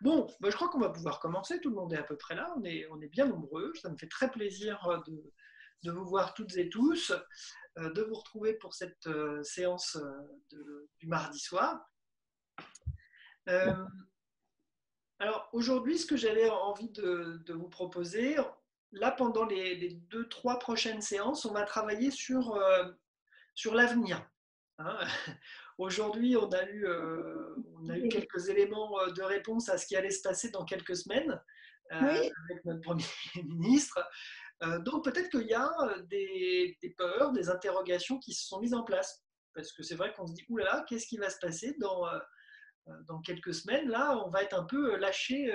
Bon, bah, je crois qu'on va pouvoir commencer. Tout le monde est à peu près là. On est bien nombreux. Ça me fait très plaisir de vous voir toutes et tous, de vous retrouver pour cette séance du mardi soir. Euh, alors aujourd'hui, ce que j'avais envie de vous proposer, là pendant les 2, 3 prochaines séances, on va travailler sur l'avenir. Hein. Aujourd'hui, on a eu quelques éléments de réponse à ce qui allait se passer dans quelques semaines Oui, avec notre Premier ministre. Donc peut-être qu'il y a des peurs, des interrogations qui se sont mises en place. Parce que c'est vrai qu'on se dit, oulala, qu'est-ce qui va se passer dans quelques semaines? Là, on va être un peu lâché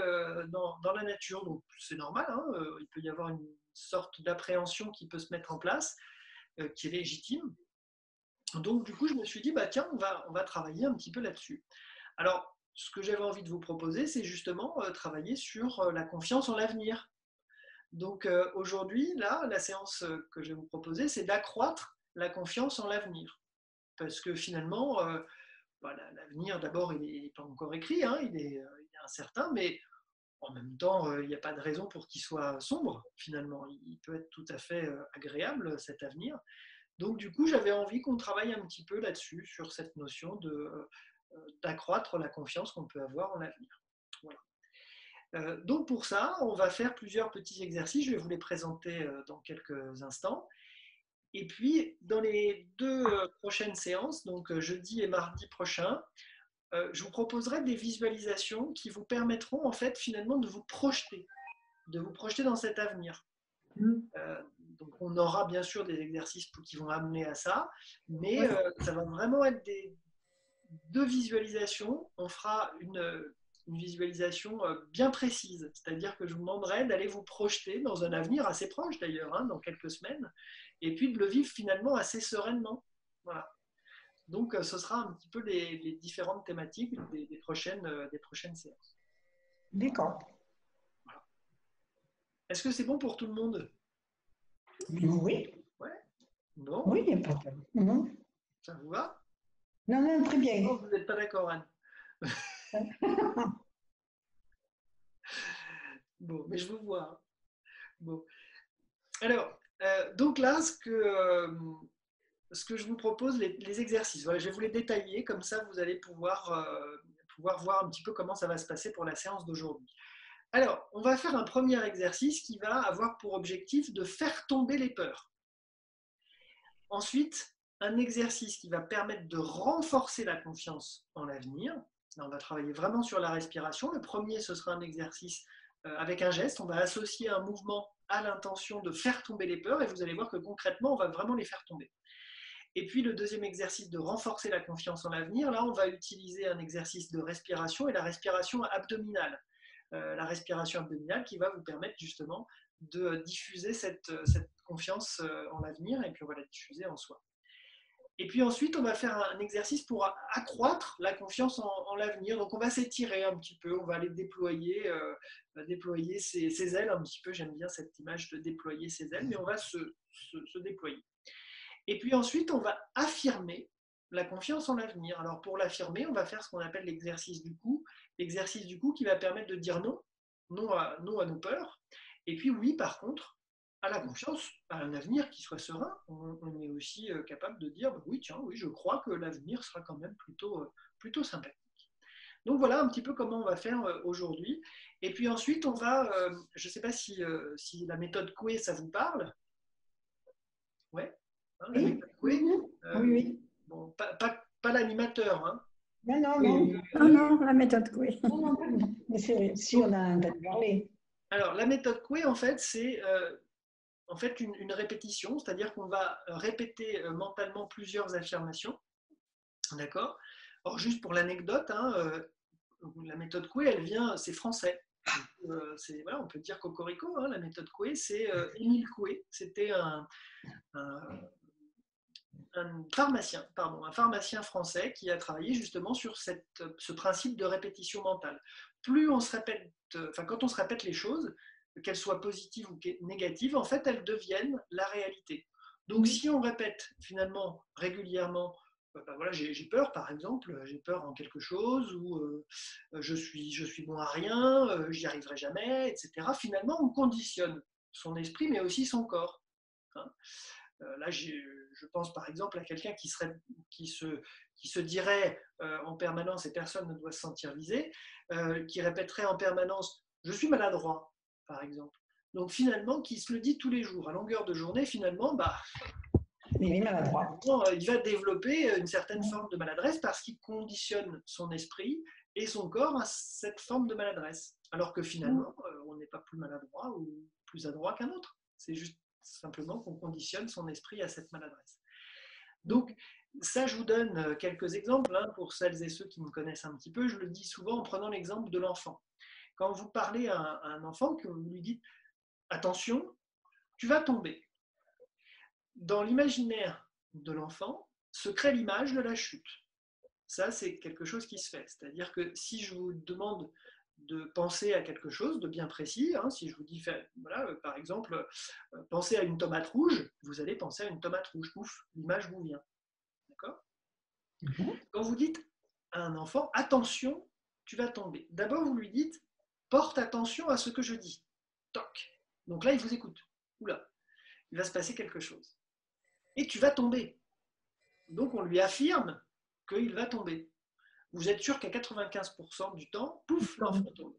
dans la nature. Donc c'est normal, hein, il peut y avoir une sorte d'appréhension qui peut se mettre en place, qui est légitime. Donc du coup, je me suis dit, bah tiens, on va travailler un petit peu là-dessus. Alors, ce que j'avais envie de vous proposer, c'est justement travailler sur la confiance en l'avenir. Donc aujourd'hui, là, la séance que je vais vous proposer, c'est d'accroître la confiance en l'avenir. Parce que finalement, voilà, l'avenir, d'abord, il n'est pas encore écrit, hein, il est incertain, mais en même temps, il n'y a pas de raison pour qu'il soit sombre, finalement. Il peut être tout à fait agréable, cet avenir. Donc du coup, j'avais envie qu'on travaille un petit peu là-dessus, sur cette notion d'accroître la confiance qu'on peut avoir en l'avenir. Voilà. Donc pour ça, on va faire plusieurs petits exercices, je vais vous les présenter dans quelques instants. Et puis, dans les 2 prochaines séances, donc jeudi et mardi prochain, je vous proposerai des visualisations qui vous permettront en fait finalement de vous projeter dans cet avenir. Donc on aura bien sûr des exercices qui vont amener à ça, mais oui, ça va vraiment être deux visualisations. On fera une visualisation bien précise, c'est-à-dire que je vous demanderai d'aller vous projeter dans un avenir assez proche d'ailleurs, hein, dans quelques semaines, et puis de le vivre finalement assez sereinement. Voilà. Donc ce sera un petit peu les différentes thématiques des prochaines séances. d'accord. Voilà. Est-ce que c'est bon pour tout le monde? Oui, Ouais. Non? oui, il n'y a pas de non, Ça vous va? non, non, très bien. Non, vous n'êtes pas d'accord, Anne. Bon, mais je vous vois. Bon. Alors, donc là, ce que je vous propose, les exercices, voilà, je vais vous les détailler, comme ça vous allez pouvoir voir un petit peu comment ça va se passer pour la séance d'aujourd'hui. Alors, on va faire un premier exercice qui va avoir pour objectif de faire tomber les peurs. Ensuite, un exercice qui va permettre de renforcer la confiance en l'avenir. Là, on va travailler vraiment sur la respiration. Le premier, ce sera un exercice avec un geste. On va associer un mouvement à l'intention de faire tomber les peurs et vous allez voir que concrètement, on va vraiment les faire tomber. Et puis le deuxième exercice de renforcer la confiance en l'avenir, là on va utiliser un exercice de respiration et la respiration abdominale. La respiration abdominale qui va vous permettre justement de diffuser cette confiance en l'avenir et puis on va la diffuser en soi. Et puis ensuite, on va faire un exercice pour accroître la confiance en l'avenir. Donc on va s'étirer un petit peu, on va aller déployer ses ailes un petit peu. J'aime bien cette image de déployer ses ailes, mais on va se déployer. Et puis ensuite, on va affirmer la confiance en l'avenir. Alors pour l'affirmer, on va faire ce qu'on appelle l'exercice du coup qui va permettre de dire non, non à nos peurs, et puis oui par contre à la confiance, à un avenir qui soit serein. On est aussi capable de dire oui tiens, oui je crois que l'avenir sera quand même plutôt sympathique. Donc voilà un petit peu comment on va faire aujourd'hui. Et puis ensuite, je ne sais pas si la méthode Coué, ça vous parle. Ouais, hein, la Oui, méthode Coué. oui, oui. Bon, pas l'animateur, hein. Non, non, non. Mais, Non, non, la méthode Coué. Non, non, pas non. Mais c'est si donc, on a entendu parler. alors, la méthode Coué, en fait, c'est en fait une répétition, c'est-à-dire qu'on va répéter mentalement plusieurs affirmations, d'accord? Or, juste pour l'anecdote, hein, la méthode Coué, elle vient, c'est français. Voilà, on peut dire Cocorico, hein, la méthode Coué, c'est Émile Coué, c'était un, un pharmacien français qui a travaillé justement sur ce principe de répétition mentale. Plus on se répète, enfin quand on se répète les choses, qu'elles soient positives ou négatives, en fait elles deviennent la réalité. Donc si on répète finalement régulièrement ben voilà, j'ai peur, par exemple, j'ai peur en quelque chose, ou je suis bon à rien, j'y arriverai jamais, etc. Finalement, on conditionne son esprit, mais aussi son corps. Hein. Là, je pense par exemple à quelqu'un qui se dirait en permanence, et personne ne doit se sentir visé, qui répéterait en permanence « je suis maladroit », par exemple. Donc finalement, qui se le dit tous les jours, à longueur de journée, finalement, bah, Il est maladroit. il va développer une certaine forme de maladresse parce qu'il conditionne son esprit et son corps à cette forme de maladresse. Alors que finalement, on n'est pas plus maladroit ou plus adroit qu'un autre. C'est juste simplement qu'on conditionne son esprit à cette maladresse. Donc, ça, je vous donne quelques exemples hein, pour celles et ceux qui me connaissent un petit peu. Je le dis souvent en prenant l'exemple de l'enfant. Quand vous parlez à un enfant, que vous lui dites « attention, tu vas tomber », dans l'imaginaire de l'enfant se crée l'image de la chute. Ça, c'est quelque chose qui se fait. C'est-à-dire que si je vous demande de penser à quelque chose de bien précis, hein, si je vous dis, voilà, par exemple, pensez à une tomate rouge, vous allez penser à une tomate rouge. Ouf, l'image vous vient. D'accord ? Quand vous dites à un enfant, attention, tu vas tomber. D'abord, vous lui dites, porte attention à ce que je dis. Toc. Donc là, il vous écoute. Oula, il va se passer quelque chose. Et tu vas tomber. Donc on lui affirme qu'il va tomber. Vous êtes sûr qu'à 95% du temps, pouf, l'enfant tombe.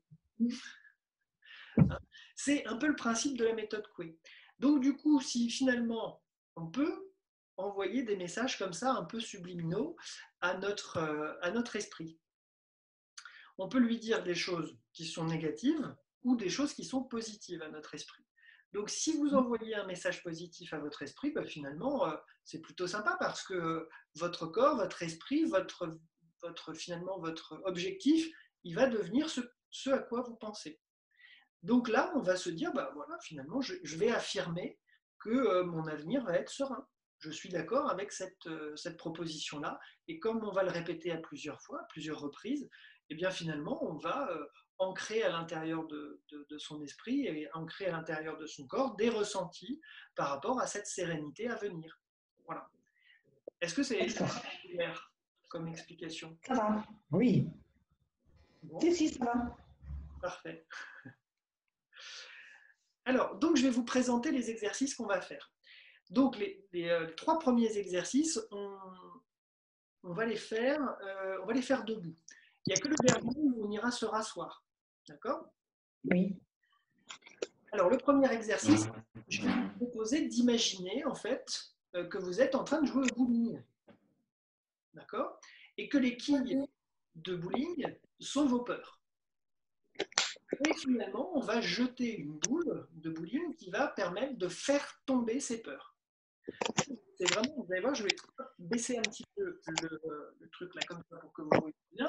C'est un peu le principe de la méthode Coué. Donc du coup, si finalement on peut envoyer des messages comme ça, un peu subliminaux, à notre esprit. On peut lui dire des choses qui sont négatives ou des choses qui sont positives à notre esprit. Donc si vous envoyez un message positif à votre esprit, bah, finalement, c'est plutôt sympa parce que votre corps, votre esprit, finalement, votre objectif, il va devenir ce à quoi vous pensez. Donc là, on va se dire, bah voilà, finalement, je vais affirmer que mon avenir va être serein. Je suis d'accord avec cette proposition-là. Et comme on va le répéter à plusieurs fois, à plusieurs reprises, eh bien finalement, on va ancrer à l'intérieur de son esprit et ancrer à l'intérieur de son corps des ressentis par rapport à cette sérénité à venir. Voilà. Est-ce que c'est clair comme explication? Ça va, oui. Bon, Si, ça va. parfait. Alors, donc je vais vous présenter les exercices qu'on va faire. Donc les 3 premiers exercices, on va les faire debout. Il n'y a que le dernier où on ira se rasseoir. D'accord? Oui. Alors, le premier exercice, je vais vous proposer d'imaginer en fait que vous êtes en train de jouer au bowling. D'accord? Et que les quilles de bowling sont vos peurs. Et finalement, on va jeter une boule de bowling qui va permettre de faire tomber ces peurs. C'est vraiment, vous allez voir, je vais baisser un petit peu le truc là comme ça pour que vous voyez bien.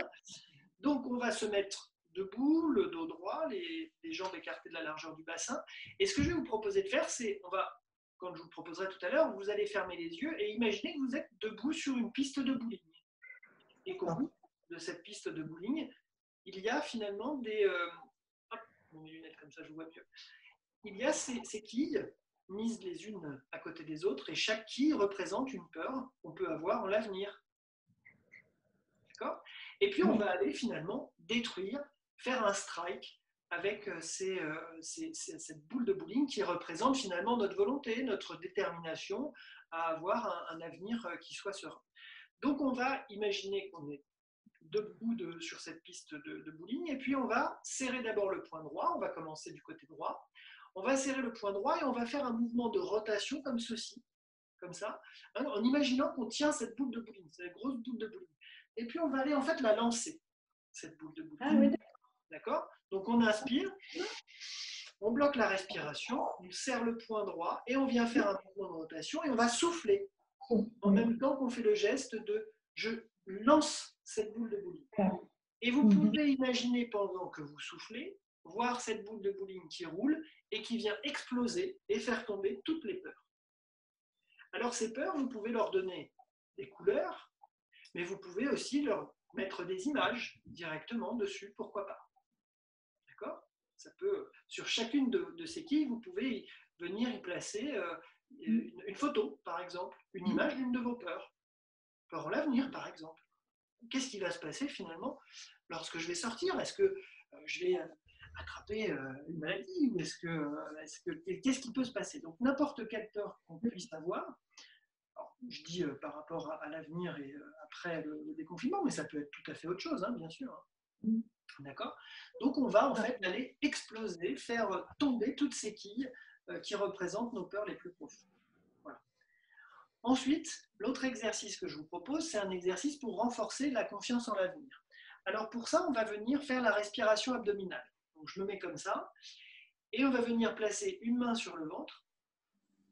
Donc on va se mettre debout, le dos droit, les jambes écartées de la largeur du bassin. Et ce que je vais vous proposer de faire, c'est, quand je vous le proposerai tout à l'heure, vous allez fermer les yeux et imaginer que vous êtes debout sur une piste de bowling. Et qu'au bout de cette piste de bowling, il y a finalement hop, mes lunettes comme ça je vois mieux. Il y a ces quilles mises les unes à côté des autres et chaque quille représente une peur qu'on peut avoir en l'avenir. D'accord ? Et puis on va aller finalement détruire, faire un strike avec cette boule de bowling qui représente finalement notre volonté, notre détermination à avoir un avenir qui soit serein. Donc on va imaginer qu'on est debout sur cette piste de bowling et puis on va serrer d'abord le poing droit, on va commencer du côté droit. On va serrer le poing droit et on va faire un mouvement de rotation comme ceci, comme ça, hein, en imaginant qu'on tient cette boule de bowling, cette grosse boule de bowling. Et puis on va aller en fait la lancer, cette boule de bowling. Ah, oui. D'accord ? Donc on inspire, on bloque la respiration, on serre le poing droit et on vient faire un mouvement de rotation et on va souffler en même temps qu'on fait le geste de je lance cette boule de bowling. Et vous pouvez imaginer pendant que vous soufflez, voir cette boule de bowling qui roule et qui vient exploser et faire tomber toutes les peurs. Alors ces peurs, vous pouvez leur donner des couleurs, mais vous pouvez aussi leur mettre des images directement dessus, pourquoi pas. D'accord ? Ça peut, sur chacune de ces quilles, vous pouvez venir y placer une photo, par exemple, une image d'une de vos peurs. peur en l'avenir, par exemple. Qu'est-ce qui va se passer finalement lorsque je vais sortir? Est-ce que je vais attraper une maladie? Ou qu'est-ce qui peut se passer? Donc n'importe quelle peur qu'on puisse avoir, alors, je dis par rapport à l'avenir et après le déconfinement, mais ça peut être tout à fait autre chose, hein, bien sûr. Hein. D'accord? Donc on va en fait aller exploser, faire tomber toutes ces quilles qui représentent nos peurs les plus profondes. Voilà. Ensuite, l'autre exercice que je vous propose, c'est un exercice pour renforcer la confiance en l'avenir. Alors pour ça, on va venir faire la respiration abdominale. Donc je me mets comme ça, et on va venir placer une main sur le ventre.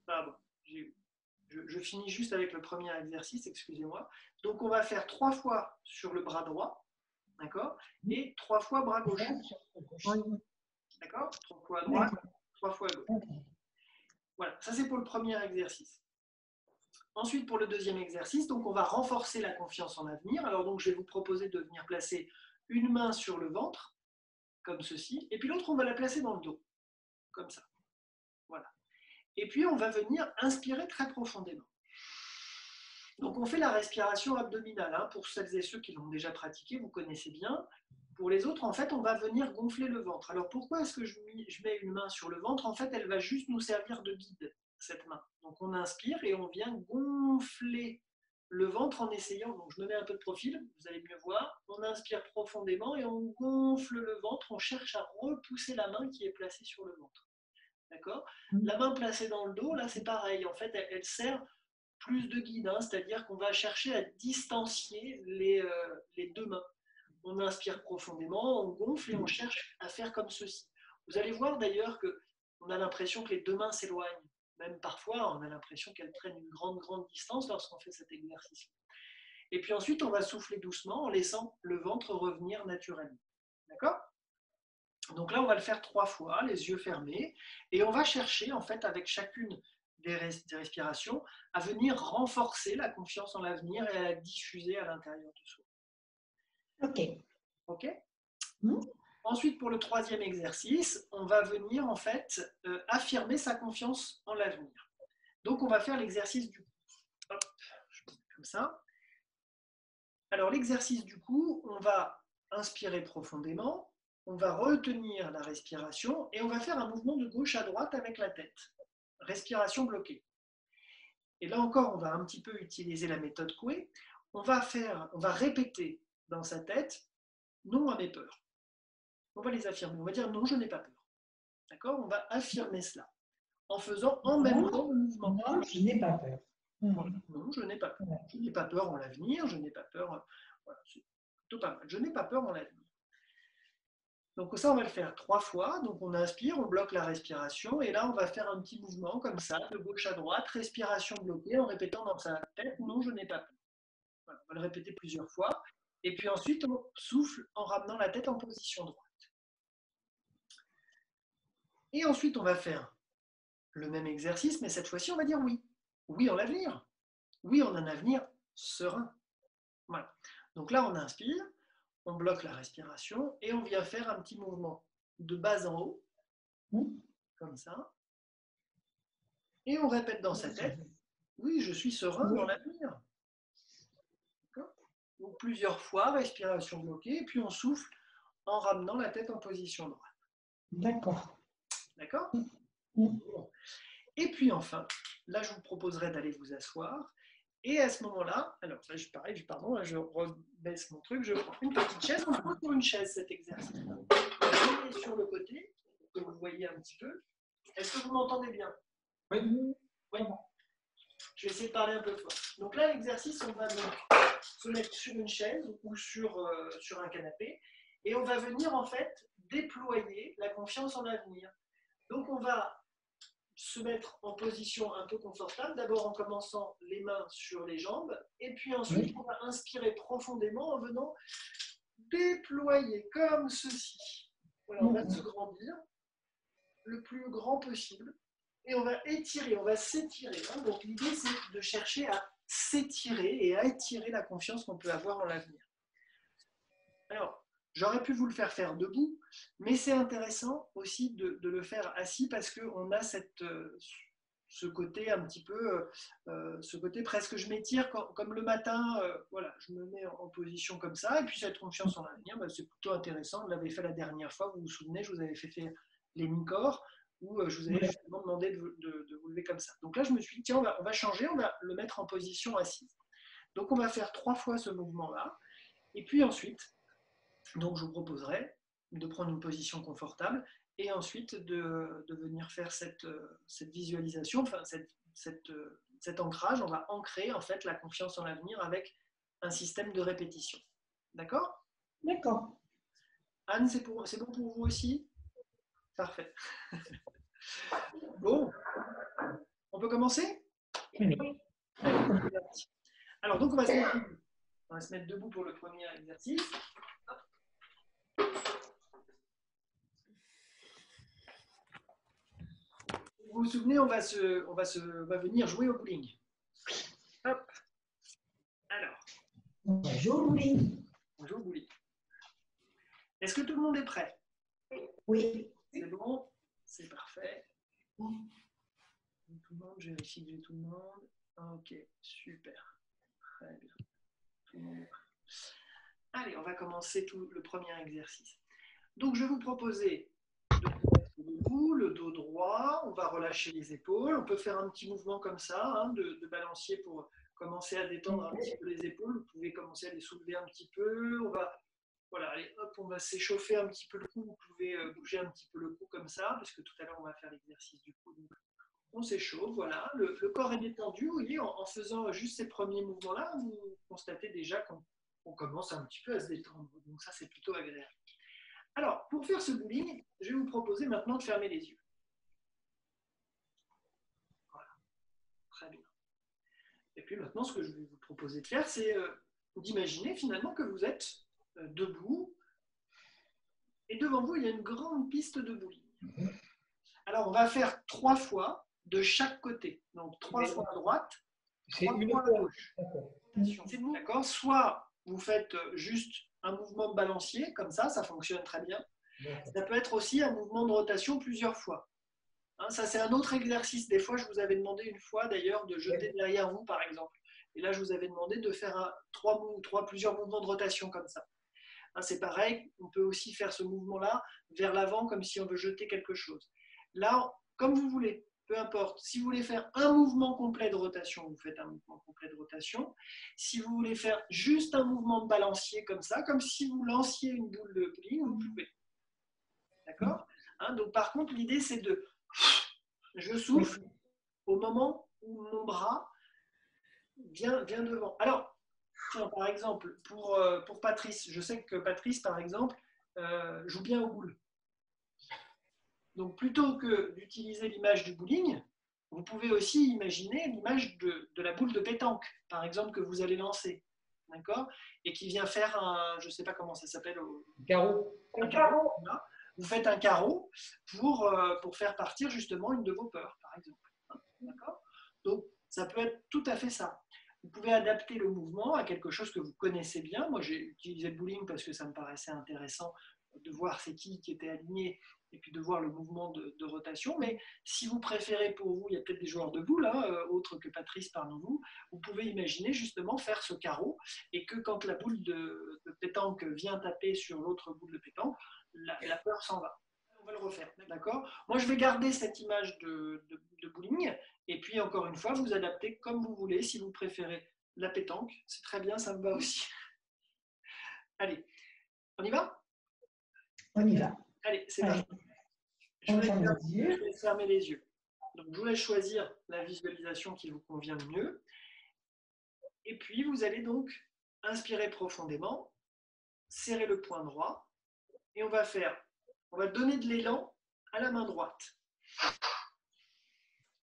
Ah bon, je finis juste avec le premier exercice, excusez-moi. Donc on va faire 3 fois sur le bras droit, d'accord? Et 3 fois bras gauche. D'accord? 3 fois à droite, 3 fois à gauche. Voilà, ça c'est pour le premier exercice. Ensuite, pour le deuxième exercice, donc on va renforcer la confiance en l'avenir. Alors donc, je vais vous proposer de venir placer une main sur le ventre, comme ceci, et puis l'autre, on va la placer dans le dos, comme ça. Voilà. Et puis, on va venir inspirer très profondément. Donc, on fait la respiration abdominale. Hein. Pour celles et ceux qui l'ont déjà pratiqué, vous connaissez bien. Pour les autres, en fait, on va venir gonfler le ventre. Alors, pourquoi est-ce que je mets une main sur le ventre? En fait, elle va juste nous servir de guide, cette main. Donc, on inspire et on vient gonfler le ventre en essayant. Donc, je me mets un peu de profil, vous allez mieux voir. On inspire profondément et on gonfle le ventre. On cherche à repousser la main qui est placée sur le ventre. D'accord? La main placée dans le dos, là, c'est pareil. En fait, elle sert plus de guide, hein, c'est-à-dire qu'on va chercher à distancier les deux mains. On inspire profondément, on gonfle et on cherche à faire comme ceci. Vous allez voir d'ailleurs qu'on a l'impression que les deux mains s'éloignent. Même parfois, on a l'impression qu'elles prennent une grande distance lorsqu'on fait cet exercice. Et puis ensuite, on va souffler doucement en laissant le ventre revenir naturellement. D'accord? Donc là, on va le faire 3 fois, les yeux fermés, et on va chercher, en fait, avec chacune des respirations, à venir renforcer la confiance en l'avenir et à la diffuser à l'intérieur de soi. Ok. Ok? Ensuite, pour le troisième exercice, on va venir, en fait, affirmer sa confiance en l'avenir. Donc, on va faire l'exercice du cou. Hop, je mets comme ça. Alors, l'exercice du cou, on va inspirer profondément, on va retenir la respiration et on va faire un mouvement de gauche à droite avec la tête. Respiration bloquée. Et là encore, on va un petit peu utiliser la méthode Coué. On va répéter dans sa tête non à mes peurs. On va les affirmer. On va dire non, je n'ai pas peur. D'accord? On va affirmer cela en faisant en même temps le mouvement. Non, je n'ai pas peur. Voilà. Non, je n'ai pas peur. Je n'ai pas peur en l'avenir, je n'ai pas peur. Voilà, c'est plutôt pas mal. Je n'ai pas peur en l'avenir. Donc ça, on va le faire 3 fois. Donc on inspire, on bloque la respiration. Et là, on va faire un petit mouvement comme ça, de gauche à droite, respiration bloquée, en répétant dans sa tête, non, je n'ai pas peur. Voilà, on va le répéter plusieurs fois. Et puis ensuite, on souffle en ramenant la tête en position droite. Et ensuite, on va faire le même exercice, mais cette fois-ci, on va dire oui. Oui en l'avenir. Oui en un avenir serein. Voilà. Donc là, on inspire, on bloque la respiration et on vient faire un petit mouvement de bas en haut, comme ça. Et on répète dans sa tête, oui, je suis serein dans l'avenir. Donc plusieurs fois, respiration bloquée, et puis on souffle en ramenant la tête en position droite. D'accord. D'accord? Et puis enfin, là, je vous proposerai d'aller vous asseoir. Et à ce moment-là, alors là, pareil, pardon, je rebaisse mon truc, je prends une petite chaise, on prend sur une chaise cet exercice. Je mets sur le côté, pour que vous voyez un petit peu. Est-ce que vous m'entendez bien? Oui. Oui. Je vais essayer de parler un peu fort. Donc là, l'exercice, on va donc se mettre sur une chaise ou sur un canapé et on va venir en fait déployer la confiance en l'avenir. Donc on va se mettre en position un peu confortable, d'abord en commençant les mains sur les jambes, et puis ensuite on va inspirer profondément en venant déployer comme ceci. Voilà, on va se grandir le plus grand possible, et on va étirer, on va s'étirer. Hein. Donc l'idée c'est de chercher à s'étirer et à étirer la confiance qu'on peut avoir en l'avenir. Alors, j'aurais pu vous le faire debout, mais c'est intéressant aussi de le faire assis parce qu'on a ce côté un petit peu, ce côté presque je m'étire comme le matin, voilà, je me mets en position comme ça, et puis cette confiance en l'avenir, bah, c'est plutôt intéressant. On l'avait fait la dernière fois, vous vous souvenez, je vous avais fait faire les mi-corps, où je vous avais justement demandé de vous lever comme ça. Donc là, je me suis dit, tiens, on va changer, on va le mettre en position assise. Donc on va faire 3 fois ce mouvement-là, et puis ensuite, donc je vous proposerai de prendre une position confortable, et ensuite de venir faire cette visualisation, enfin cet ancrage. On va ancrer en fait la confiance en l'avenir avec un système de répétition. D'accord? D'accord. Anne, c'est bon pour vous aussi? Parfait. Bon, on peut commencer? Oui. Alors, donc, on va se mettre debout pour le premier exercice. Vous vous souvenez, on va venir jouer au bowling. Hop. Alors. Bonjour, bowling. On joue au bowling. Est-ce que tout le monde est prêt? Oui. C'est bon? C'est parfait. Tout le monde, je vérifie que j'ai tout le monde. Ok, super. Très bien. Tout le monde est prêt. Allez, on va commencer le premier exercice. Donc, je vais vous proposer de vous mettre debout, le dos droit. On va relâcher les épaules. On peut faire un petit mouvement comme ça, hein, de balancier pour commencer à détendre un petit peu les épaules. Vous pouvez commencer à les soulever un petit peu. On va, voilà, allez, hop, on va s'échauffer un petit peu le cou. Vous pouvez bouger un petit peu le cou comme ça, parce que tout à l'heure, on va faire l'exercice du cou. Donc, on s'échauffe, voilà. Le corps est détendu. Vous voyez, en faisant juste ces premiers mouvements-là, vous constatez déjà qu'on commence un petit peu à se détendre. Donc ça, c'est plutôt agréable. Alors, pour faire ce bowling, je vais vous proposer maintenant de fermer les yeux. Voilà, très bien. Et puis maintenant, ce que je vais vous proposer de faire, c'est d'imaginer finalement que vous êtes debout et devant vous, il y a une grande piste de bowling. Alors, on va faire 3 fois de chaque côté. Donc, 3 fois à droite, 3 fois à gauche. D'accord? Soit vous faites juste un mouvement de balancier, comme ça fonctionne très bien. Ça peut être aussi un mouvement de rotation plusieurs fois. Hein, ça, c'est un autre exercice. Des fois, je vous avais demandé une fois d'ailleurs de jeter derrière vous, par exemple. Et là, je vous avais demandé de faire plusieurs mouvements de rotation comme ça. Hein, c'est pareil, on peut aussi faire ce mouvement-là vers l'avant comme si on veut jeter quelque chose. Là, comme vous voulez, peu importe. Si vous voulez faire un mouvement complet de rotation, vous faites un mouvement complet de rotation. Si vous voulez faire juste un mouvement de balancier comme ça, comme si vous lanciez une boule de bowling, vous pouvez. D'accord? Hein, donc, par contre, l'idée, c'est de... Je souffle au moment où mon bras vient devant. Alors, tiens, par exemple, pour Patrice, je sais que Patrice, par exemple, joue bien aux boules. Donc, plutôt que d'utiliser l'image du bowling, vous pouvez aussi imaginer l'image de la boule de pétanque, par exemple, que vous allez lancer. D'accord? Et qui vient faire un, je ne sais pas comment ça s'appelle. Carreau. Un carreau. Là. Vous faites un carreau pour faire partir justement une de vos peurs, par exemple. D'accord? Donc, ça peut être tout à fait ça. Vous pouvez adapter le mouvement à quelque chose que vous connaissez bien. Moi, j'ai utilisé le bowling parce que ça me paraissait intéressant de voir ces quilles qui étaient alignées et puis de voir le mouvement de rotation. Mais si vous préférez pour vous, il y a peut-être des joueurs de boules, hein, autres que Patrice parmi vous, vous pouvez imaginer justement faire ce carreau et que quand la boule de pétanque vient taper sur l'autre boule de pétanque, la peur s'en va. On va le refaire, d'accord? Moi, je vais garder cette image de bowling et puis, encore une fois, vous adaptez comme vous voulez. Si vous préférez la pétanque, c'est très bien, ça me va aussi. Allez, on y va? On y va. Allez, c'est parti. Je vais fermer les yeux. Donc, je vous laisse choisir la visualisation qui vous convient le mieux. Et puis, vous allez donc inspirer profondément, serrer le poing droit et on va donner de l'élan à la main droite.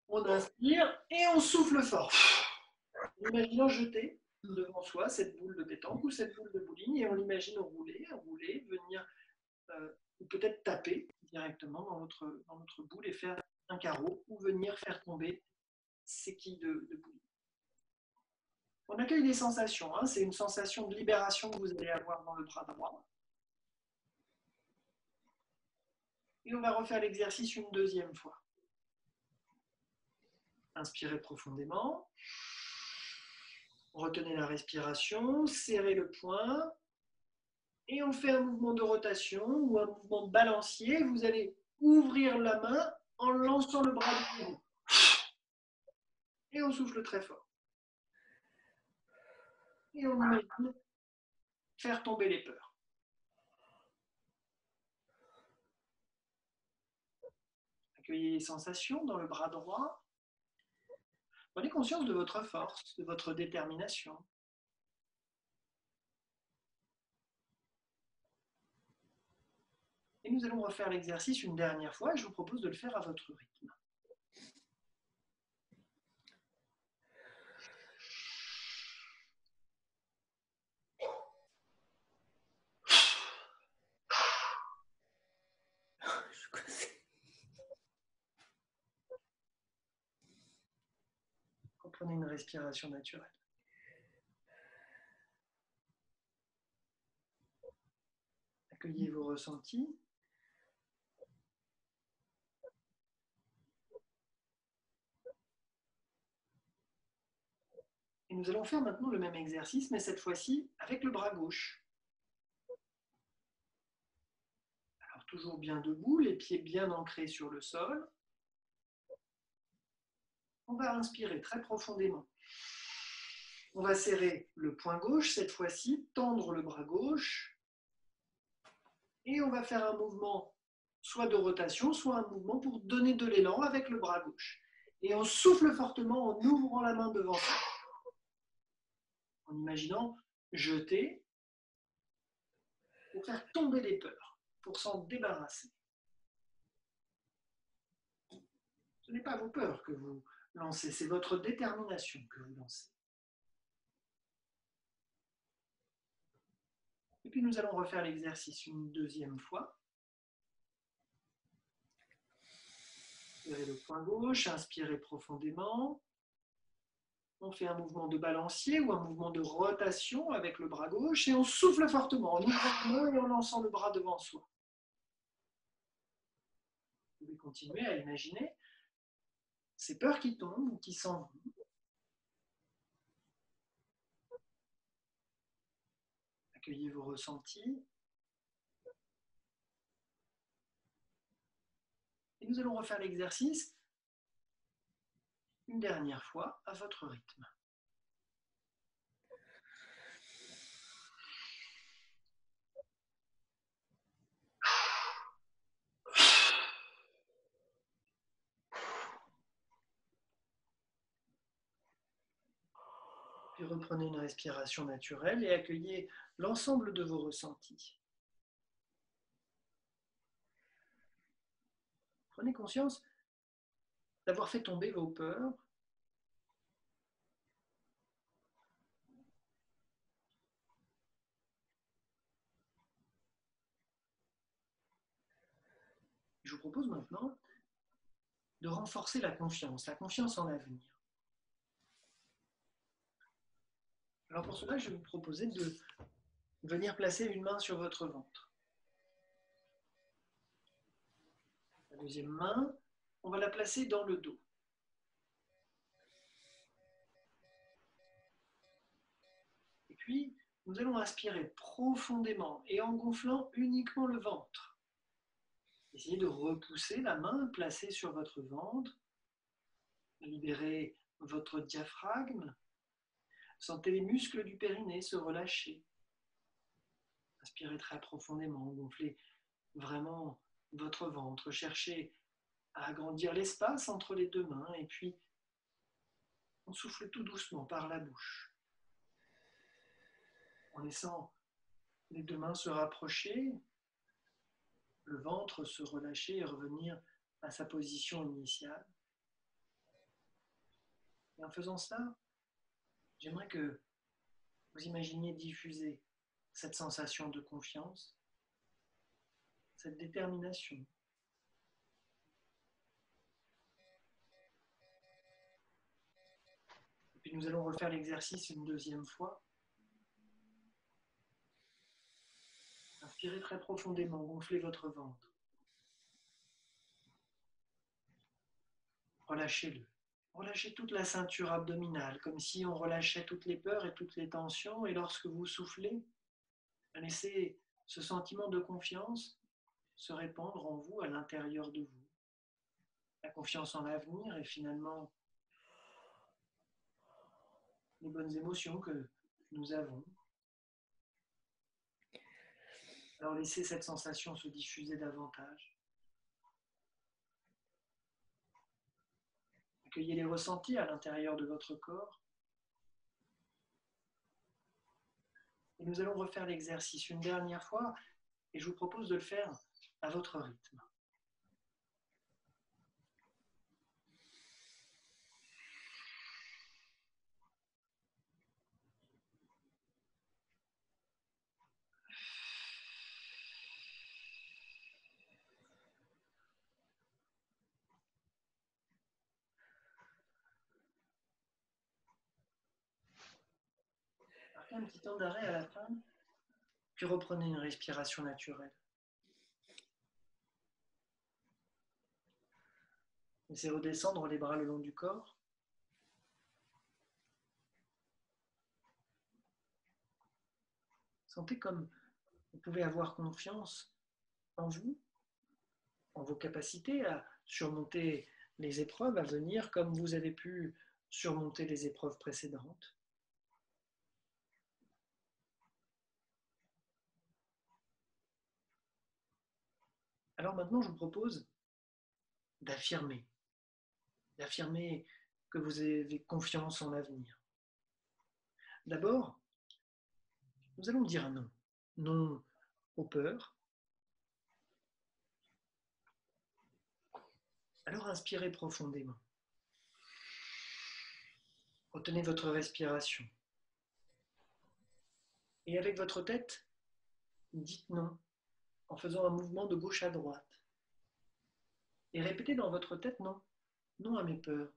On inspire et on souffle fort. Imaginons jeter devant soi cette boule de pétanque ou cette boule de bowling et on l'imagine rouler, venir ou peut-être taper directement dans notre boule et faire un carreau ou venir faire tomber ces quilles de bowling. On accueille des sensations, hein, c'est une sensation de libération que vous allez avoir dans le bras droit. Et on va refaire l'exercice une deuxième fois. Inspirez profondément. Retenez la respiration, serrez le poing. Et on fait un mouvement de rotation ou un mouvement de balancier. Vous allez ouvrir la main en lançant le bras devant vous. Et on souffle très fort. Et on imagine faire tomber les peurs. Accueillez les sensations dans le bras droit. Prenez conscience de votre force, de votre détermination. Et nous allons refaire l'exercice une dernière fois et je vous propose de le faire à votre rythme. Reprenez une respiration naturelle. Accueillez vos ressentis. Et nous allons faire maintenant le même exercice, mais cette fois-ci avec le bras gauche. Alors toujours bien debout, les pieds bien ancrés sur le sol. On va inspirer très profondément. On va serrer le poing gauche cette fois-ci, tendre le bras gauche. Et on va faire un mouvement soit de rotation, soit un mouvement pour donner de l'élan avec le bras gauche. Et on souffle fortement en ouvrant la main devant soi. En imaginant jeter pour faire tomber les peurs, pour s'en débarrasser. Ce n'est pas vos peurs que vous lancez, c'est votre détermination que vous lancez. Et puis nous allons refaire l'exercice une deuxième fois. Serrez le poing gauche, inspirez profondément. On fait un mouvement de balancier ou un mouvement de rotation avec le bras gauche et on souffle fortement en ouvrant la main et en lançant le bras devant soi. Vous pouvez continuer à imaginer ces peurs qui tombent ou qui s'en vont. Accueillez vos ressentis. Et nous allons refaire l'exercice une dernière fois à votre rythme. Puis reprenez une respiration naturelle et accueillez l'ensemble de vos ressentis. Prenez conscience d'avoir fait tomber vos peurs. Je vous propose maintenant de renforcer la confiance en l'avenir. Alors pour cela, je vais vous proposer de venir placer une main sur votre ventre. La deuxième main, on va la placer dans le dos. Et puis, nous allons inspirer profondément et en gonflant uniquement le ventre. Essayez de repousser la main placée sur votre ventre. Libérez votre diaphragme. Sentez les muscles du périnée se relâcher. Inspirez très profondément, gonflez vraiment votre ventre. Cherchez à agrandir l'espace entre les deux mains et puis on souffle tout doucement par la bouche. En laissant les deux mains se rapprocher, le ventre se relâcher et revenir à sa position initiale. Et en faisant ça, j'aimerais que vous imaginiez diffuser cette sensation de confiance, cette détermination. Et puis nous allons refaire l'exercice une deuxième fois. Inspirez très profondément, gonflez votre ventre. Relâchez-le. Relâchez toute la ceinture abdominale, comme si on relâchait toutes les peurs et toutes les tensions. Et lorsque vous soufflez, laissez ce sentiment de confiance se répandre en vous, à l'intérieur de vous. La confiance en l'avenir et finalement les bonnes émotions que nous avons. Alors laissez cette sensation se diffuser davantage. Accueillez les ressentis à l'intérieur de votre corps. Et nous allons refaire l'exercice une dernière fois et je vous propose de le faire à votre rythme. Marquez un petit temps d'arrêt à la fin, puis reprenez une respiration naturelle. Laissez redescendre les bras le long du corps. Sentez comme vous pouvez avoir confiance en vous, en vos capacités à surmonter les épreuves à venir comme vous avez pu surmonter les épreuves précédentes. Alors maintenant, je vous propose d'affirmer que vous avez confiance en l'avenir. D'abord, nous allons dire non. Non aux peurs. Alors inspirez profondément. Retenez votre respiration. Et avec votre tête, dites non en faisant un mouvement de gauche à droite. Et répétez dans votre tête non. Non à mes peurs.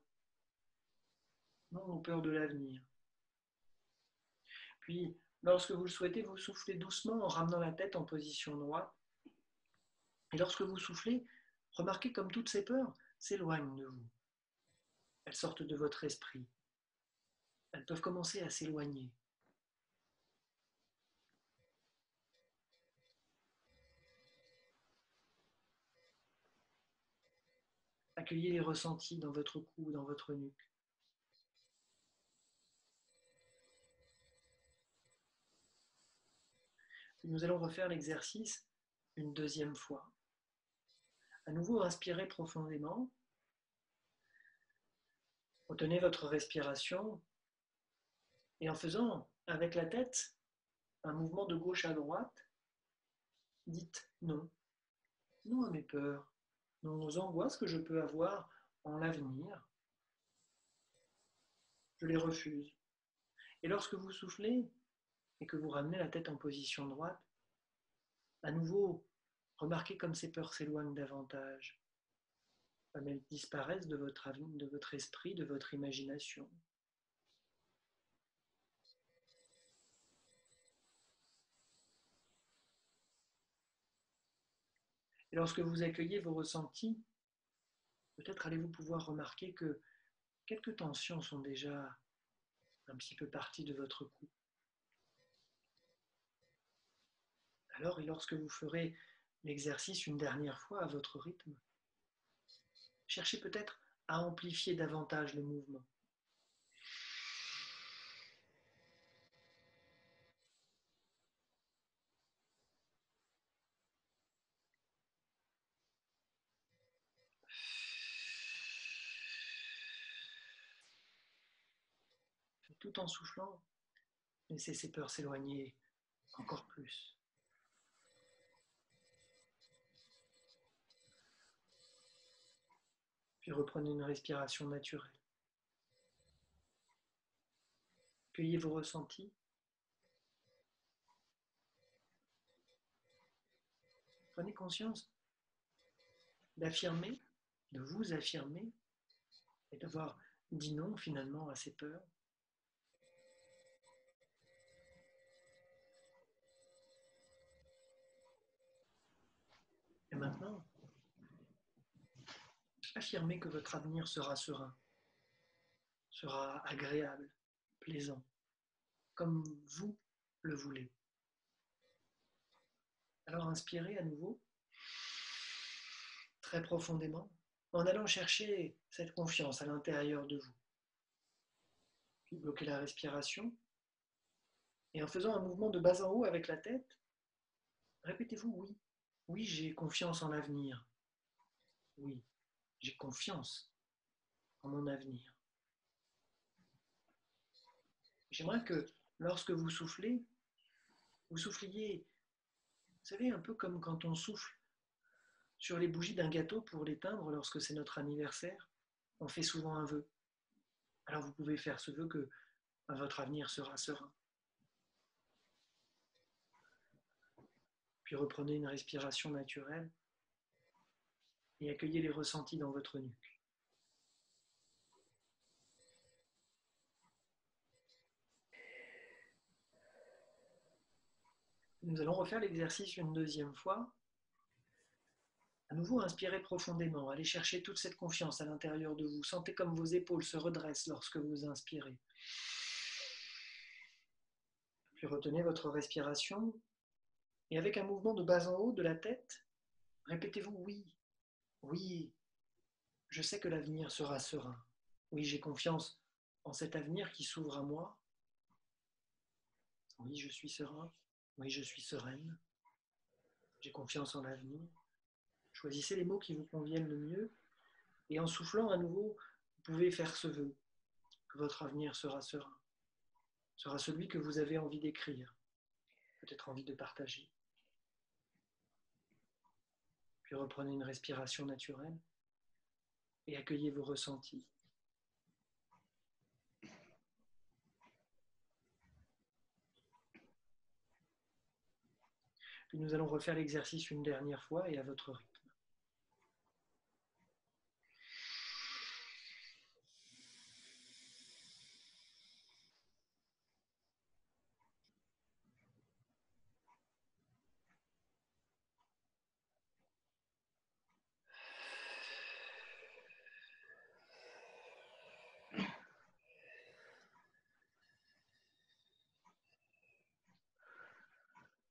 Non aux peurs de l'avenir. Puis, lorsque vous le souhaitez, vous soufflez doucement en ramenant la tête en position droite. Et lorsque vous soufflez, remarquez comme toutes ces peurs s'éloignent de vous. Elles sortent de votre esprit. Elles peuvent commencer à s'éloigner. Accueillez les ressentis dans votre cou, dans votre nuque. Puis nous allons refaire l'exercice une deuxième fois. À nouveau, inspirez profondément. Retenez votre respiration et en faisant avec la tête un mouvement de gauche à droite, dites non. Non à mes peurs, non aux angoisses que je peux avoir en l'avenir. Je les refuse. Et lorsque vous soufflez et que vous ramenez la tête en position droite, à nouveau, remarquez comme ces peurs s'éloignent davantage. Elles disparaissent de votre esprit, de votre imagination. Et lorsque vous accueillez vos ressentis, peut-être allez-vous pouvoir remarquer que quelques tensions sont déjà un petit peu parties de votre cou. Alors, et lorsque vous ferez l'exercice une dernière fois à votre rythme, cherchez peut-être à amplifier davantage le mouvement. Tout en soufflant, laissez ces peurs s'éloigner encore plus. Puis reprenez une respiration naturelle. Accueillez vos ressentis. Prenez conscience d'affirmer, de vous affirmer et d'avoir dit non finalement à ces peurs. Et maintenant, affirmez que votre avenir sera serein. sera agréable, plaisant, comme vous le voulez. Alors inspirez à nouveau, très profondément, en allant chercher cette confiance à l'intérieur de vous. Puis bloquez la respiration et en faisant un mouvement de bas en haut avec la tête, répétez-vous oui. Oui, j'ai confiance en l'avenir. Oui, j'ai confiance en mon avenir. J'aimerais que lorsque vous souffliez, vous savez, un peu comme quand on souffle sur les bougies d'un gâteau pour l'éteindre lorsque c'est notre anniversaire. On fait souvent un vœu. Alors vous pouvez faire ce vœu que votre avenir sera serein. Puis reprenez une respiration naturelle et accueillez les ressentis dans votre nuque. Nous allons refaire l'exercice une deuxième fois. À nouveau, inspirez profondément. Allez chercher toute cette confiance à l'intérieur de vous. Sentez comme vos épaules se redressent lorsque vous inspirez. Puis retenez votre respiration et avec un mouvement de bas en haut de la tête, répétez-vous oui. Oui, je sais que l'avenir sera serein. Oui, j'ai confiance en cet avenir qui s'ouvre à moi. Oui, je suis serein. Oui, je suis sereine. J'ai confiance en l'avenir. Choisissez les mots qui vous conviennent le mieux et en soufflant à nouveau, vous pouvez faire ce vœu que votre avenir sera serein, sera celui que vous avez envie d'écrire, peut-être envie de partager. Puis reprenez une respiration naturelle et accueillez vos ressentis. Puis nous allons refaire l'exercice une dernière fois et à votre rythme.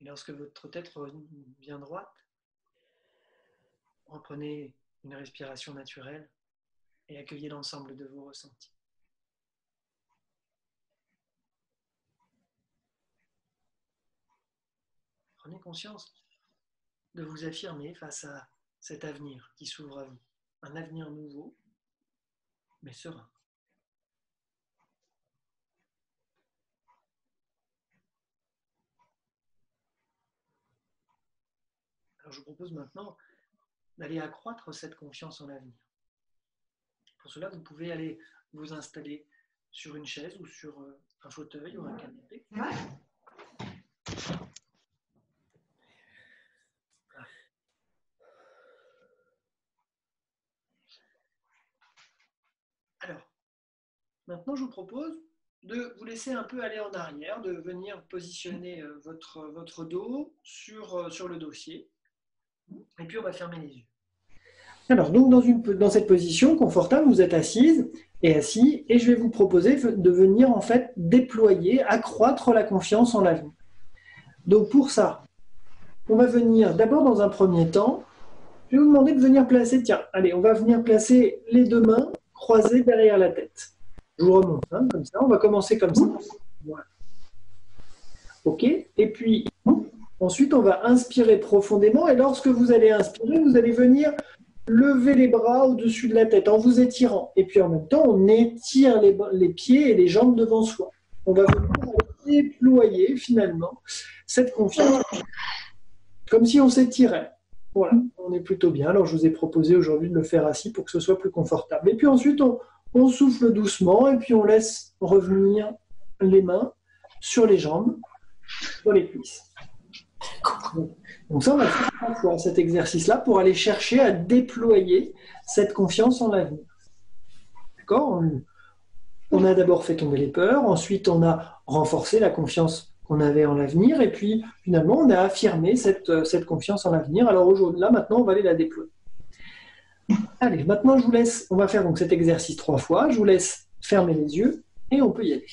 Et lorsque votre tête revient bien droite, reprenez une respiration naturelle et accueillez l'ensemble de vos ressentis. Prenez conscience de vous affirmer face à cet avenir qui s'ouvre à vous. Un avenir nouveau, mais serein. Alors je vous propose maintenant d'aller accroître cette confiance en l'avenir. Pour cela, vous pouvez aller vous installer sur une chaise ou sur un fauteuil ou un canapé. Alors, maintenant je vous propose de vous laisser un peu aller en arrière, de venir positionner votre dos sur le dossier. Et puis on va fermer les yeux. Alors, donc dans cette position confortable, vous êtes assise et assis, et je vais vous proposer de venir en fait déployer, accroître la confiance en l'avenir. Donc pour ça, on va venir d'abord dans un premier temps, je vais vous demander de venir placer, tiens, allez, on va venir placer les deux mains croisées derrière la tête. Je vous remonte, hein, comme ça, on va commencer comme ça. Voilà. Ok, et puis ensuite on va inspirer profondément, et lorsque vous allez inspirer, vous allez venir lever les bras au-dessus de la tête en vous étirant. Et puis en même temps, on étire les pieds et les jambes devant soi. On va venir déployer finalement cette confiance, comme si on s'étirait. Voilà, on est plutôt bien. Alors je vous ai proposé aujourd'hui de le faire assis pour que ce soit plus confortable. Et puis ensuite, on souffle doucement et puis on laisse revenir les mains sur les jambes, sur les cuisses. Donc ça, on va faire 3 fois cet exercice-là pour aller chercher à déployer cette confiance en l'avenir. D'accord ? On a d'abord fait tomber les peurs, ensuite on a renforcé la confiance qu'on avait en l'avenir, et puis finalement on a affirmé cette confiance en l'avenir. Alors aujourd'hui, là maintenant, on va aller la déployer. Allez, maintenant je vous laisse, on va faire donc cet exercice 3 fois, je vous laisse fermez les yeux et on peut y aller.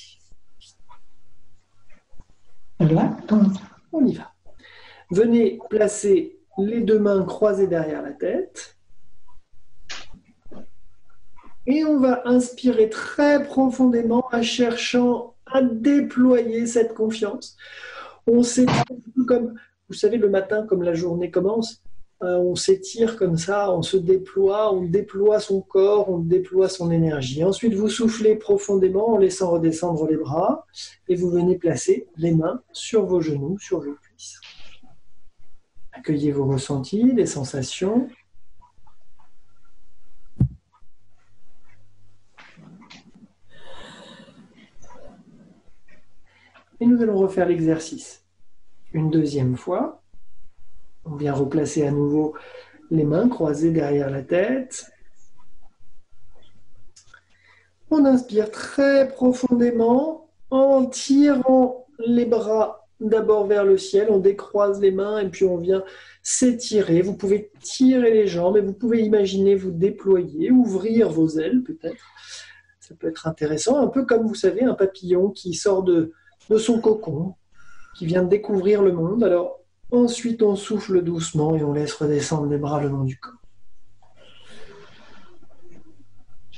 On y va. Venez placer les deux mains croisées derrière la tête. Et on va inspirer très profondément en cherchant à déployer cette confiance. On s'étire comme, vous savez, le matin, comme la journée commence, on s'étire comme ça, on se déploie, on déploie son corps, on déploie son énergie. Ensuite, vous soufflez profondément en laissant redescendre les bras et vous venez placer les mains sur vos genoux, sur vos cuisses. Accueillez vos ressentis, les sensations. Et nous allons refaire l'exercice une deuxième fois. On vient replacer à nouveau les mains croisées derrière la tête. On inspire très profondément en tirant les bras d'abord vers le ciel. On décroise les mains et puis on vient s'étirer. Vous pouvez tirer les jambes et vous pouvez imaginer vous déployer, ouvrir vos ailes peut-être. Ça peut être intéressant, un peu comme vous savez un papillon qui sort de son cocon, qui vient de découvrir le monde. Alors ensuite on souffle doucement et on laisse redescendre les bras le long du corps.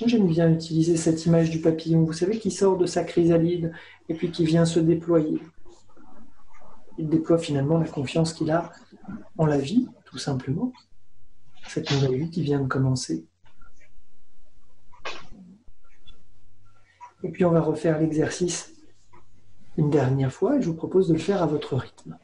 Moi, j'aime bien utiliser cette image du papillon, vous savez, qui sort de sa chrysalide et puis qui vient se déployer. Il déploie finalement la confiance qu'il a en la vie, tout simplement. Cette nouvelle vie qui vient de commencer. Et puis on va refaire l'exercice une dernière fois et je vous propose de le faire à votre rythme.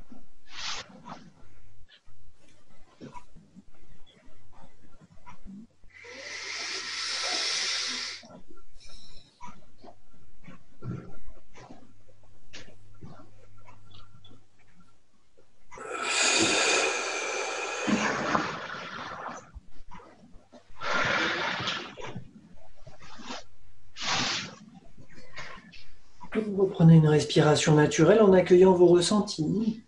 Vous reprenez une respiration naturelle en accueillant vos ressentis.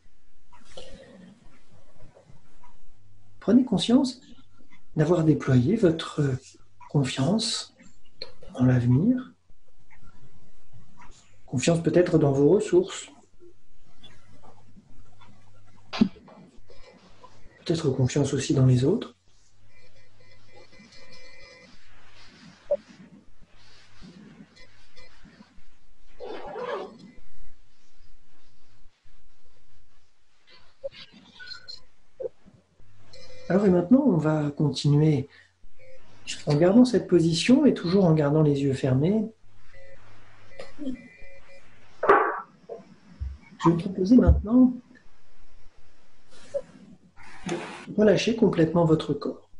Prenez conscience d'avoir déployé votre confiance en l'avenir, confiance peut-être dans vos ressources, peut-être confiance aussi dans les autres. Alors et maintenant, on va continuer en gardant cette position et toujours en gardant les yeux fermés. Je vais vous proposer maintenant de relâcher complètement votre corps.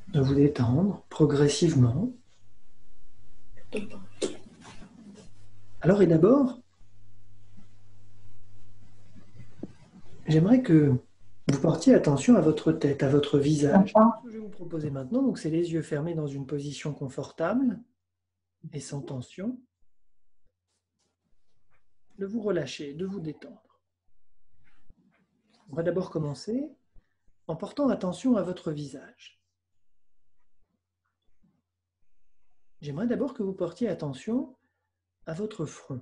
De vous détendre progressivement. Alors et d'abord, j'aimerais que vous portiez attention à votre tête, à votre visage. Ce que je vais vous proposer maintenant, donc, c'est les yeux fermés dans une position confortable et sans tension. De vous relâcher, de vous détendre. On va d'abord commencer en portant attention à votre visage. J'aimerais d'abord que vous portiez attention à votre front.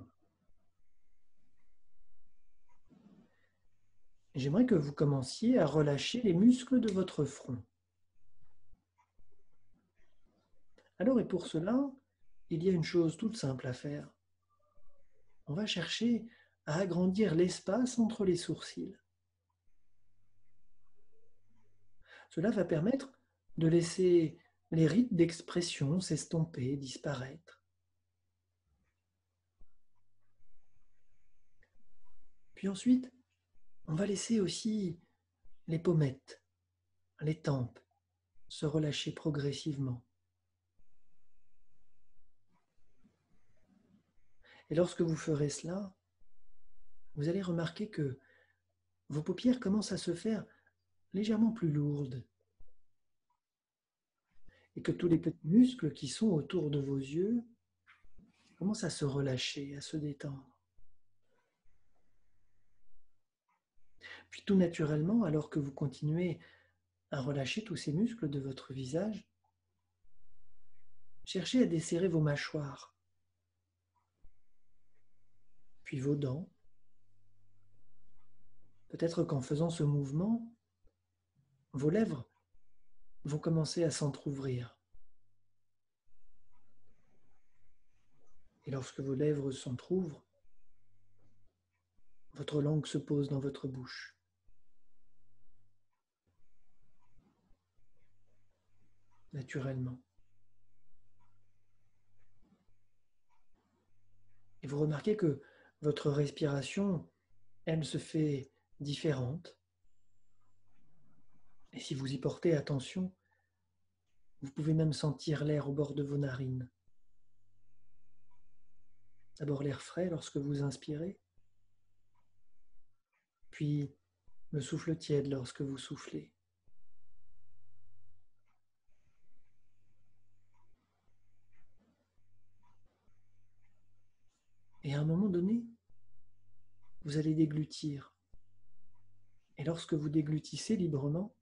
J'aimerais que vous commenciez à relâcher les muscles de votre front. Alors, et pour cela, il y a une chose toute simple à faire. On va chercher à agrandir l'espace entre les sourcils. Cela va permettre de laisser les rides d'expression s'estomper, disparaître. Puis ensuite, on va laisser aussi les pommettes, les tempes se relâcher progressivement. Et lorsque vous ferez cela, vous allez remarquer que vos paupières commencent à se faire légèrement plus lourdes et que tous les petits muscles qui sont autour de vos yeux commencent à se relâcher, à se détendre. Puis tout naturellement, alors que vous continuez à relâcher tous ces muscles de votre visage, cherchez à desserrer vos mâchoires, puis vos dents. Peut-être qu'en faisant ce mouvement, vos lèvres vont commencer à s'entr'ouvrir. Et lorsque vos lèvres s'entr'ouvrent, votre langue se pose dans votre bouche. Naturellement. Et vous remarquez que votre respiration, elle se fait différente. Et si vous y portez attention, vous pouvez même sentir l'air au bord de vos narines. D'abord l'air frais lorsque vous inspirez, puis le souffle tiède lorsque vous soufflez. Et à un moment donné, vous allez déglutir. Et lorsque vous déglutissez librement,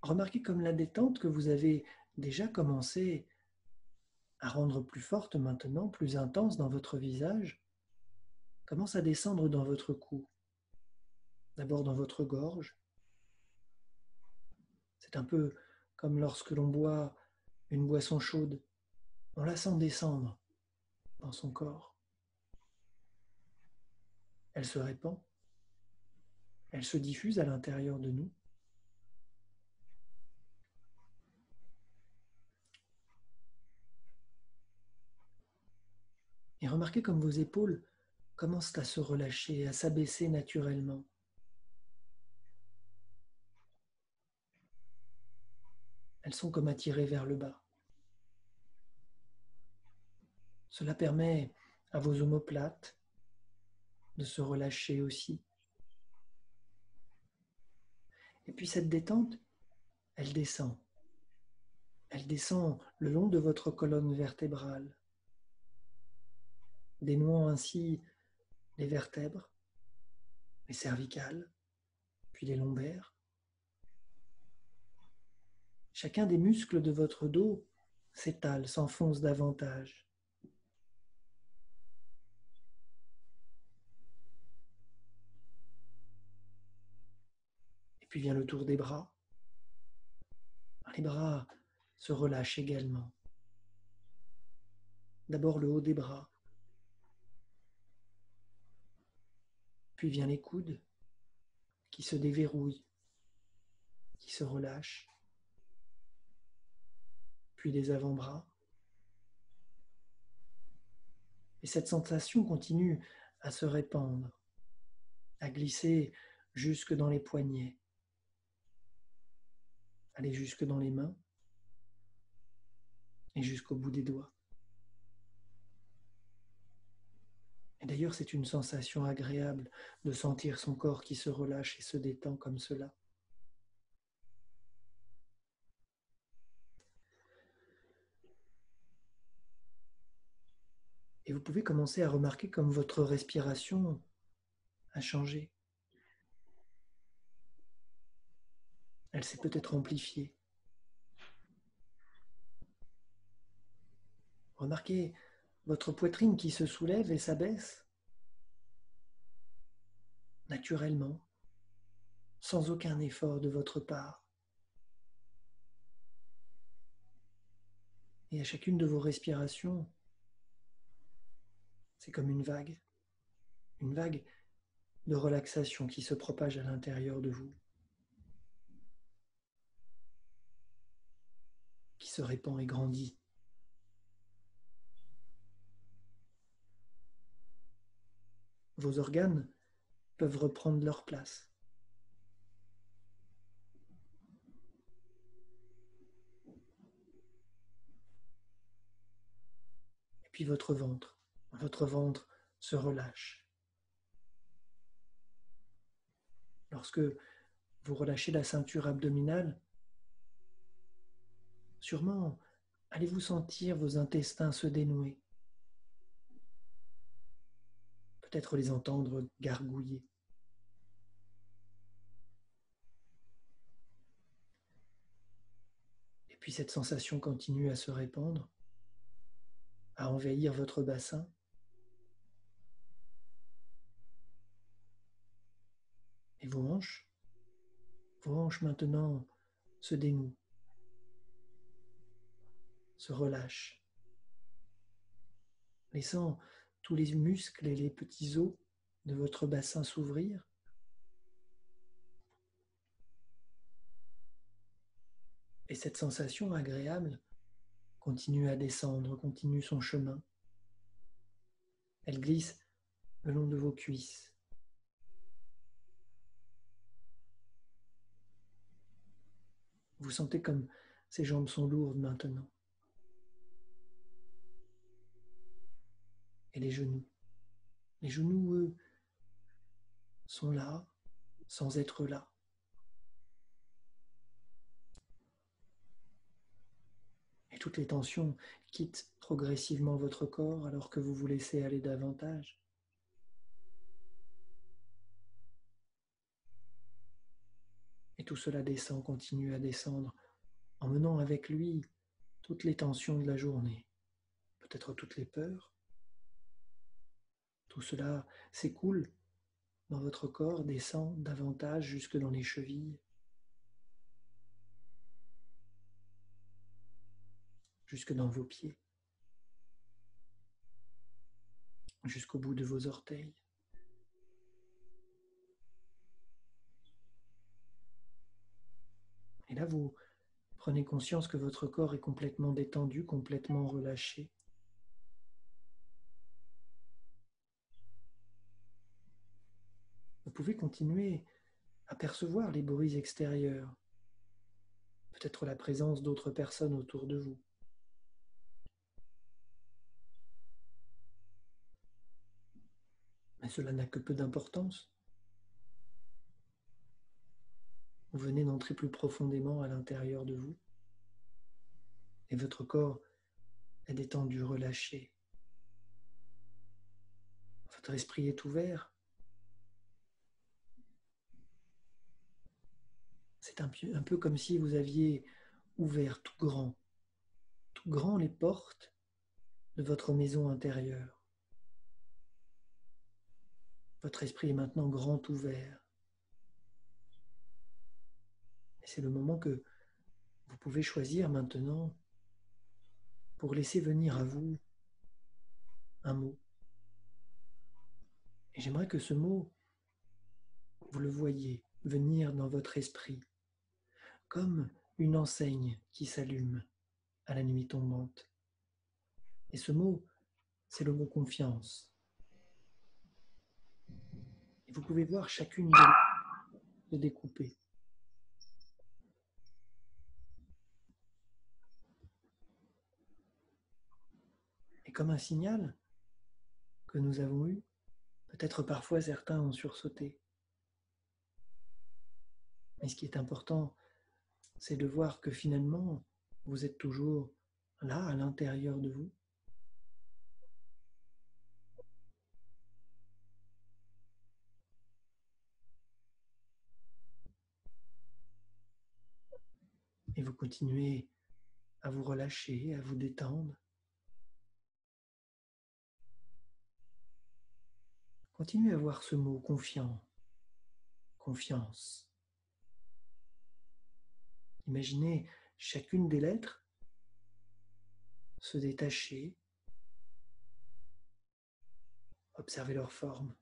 remarquez comme la détente que vous avez déjà commencé à rendre plus forte maintenant, plus intense dans votre visage, commence à descendre dans votre cou. D'abord dans votre gorge. C'est un peu comme lorsque l'on boit une boisson chaude. On la sent descendre dans son corps. Elle se répand. Elle se diffuse à l'intérieur de nous. Et remarquez comme vos épaules commencent à se relâcher, à s'abaisser naturellement. Elles sont comme attirées vers le bas. Cela permet à vos omoplates de se relâcher aussi. Et puis cette détente, elle descend. Elle descend le long de votre colonne vertébrale, dénouant ainsi les vertèbres, les cervicales, puis les lombaires. Chacun des muscles de votre dos s'étale, s'enfonce davantage. Et puis vient le tour des bras. Les bras se relâchent également. D'abord le haut des bras, puis vient les coudes qui se déverrouillent, qui se relâchent, puis les avant-bras. Et cette sensation continue à se répandre, à glisser jusque dans les poignets, aller jusque dans les mains et jusqu'au bout des doigts. Et d'ailleurs, c'est une sensation agréable de sentir son corps qui se relâche et se détend comme cela. Et vous pouvez commencer à remarquer comme votre respiration a changé. Elle s'est peut-être amplifiée. Remarquez votre poitrine qui se soulève et s'abaisse naturellement, sans aucun effort de votre part. Et à chacune de vos respirations, c'est comme une vague de relaxation qui se propage à l'intérieur de vous, qui se répand et grandit. Vos organes peuvent reprendre leur place. Et puis votre ventre se relâche. Lorsque vous relâchez la ceinture abdominale, sûrement allez-vous sentir vos intestins se dénouer. Peut-être les entendre gargouiller. Et puis cette sensation continue à se répandre, à envahir votre bassin. Et vos hanches maintenant se dénouent, se relâchent, laissant tous les muscles et les petits os de votre bassin s'ouvrir. Et cette sensation agréable continue à descendre, continue son chemin. Elle glisse le long de vos cuisses. Vous sentez comme ces jambes sont lourdes maintenant. Et les genoux. Les genoux, eux, sont là, sans être là. Et toutes les tensions quittent progressivement votre corps alors que vous vous laissez aller davantage. Et tout cela descend, continue à descendre, emmenant avec lui toutes les tensions de la journée, peut-être toutes les peurs. Tout cela s'écoule dans votre corps, descend davantage jusque dans les chevilles, jusque dans vos pieds, jusqu'au bout de vos orteils. Et là, vous prenez conscience que votre corps est complètement détendu, complètement relâché. Vous pouvez continuer à percevoir les bruits extérieurs, peut-être la présence d'autres personnes autour de vous. Mais cela n'a que peu d'importance. Vous venez d'entrer plus profondément à l'intérieur de vous et votre corps est détendu, relâché. Votre esprit est ouvert. C'est un peu comme si vous aviez ouvert tout grand les portes de votre maison intérieure. Votre esprit est maintenant grand ouvert. Et c'est le moment que vous pouvez choisir maintenant pour laisser venir à vous un mot. Et j'aimerais que ce mot, vous le voyiez venir dans votre esprit, comme une enseigne qui s'allume à la nuit tombante. Et ce mot, c'est le mot confiance. Et vous pouvez voir chacune de les se découper. Et comme un signal que nous avons eu, peut-être parfois certains ont sursauté. Mais ce qui est important, c'est de voir que finalement, vous êtes toujours là, à l'intérieur de vous. Et vous continuez à vous relâcher, à vous détendre. Continuez à voir ce mot confiant, confiance. Imaginez chacune des lettres se détacher, observez leur forme.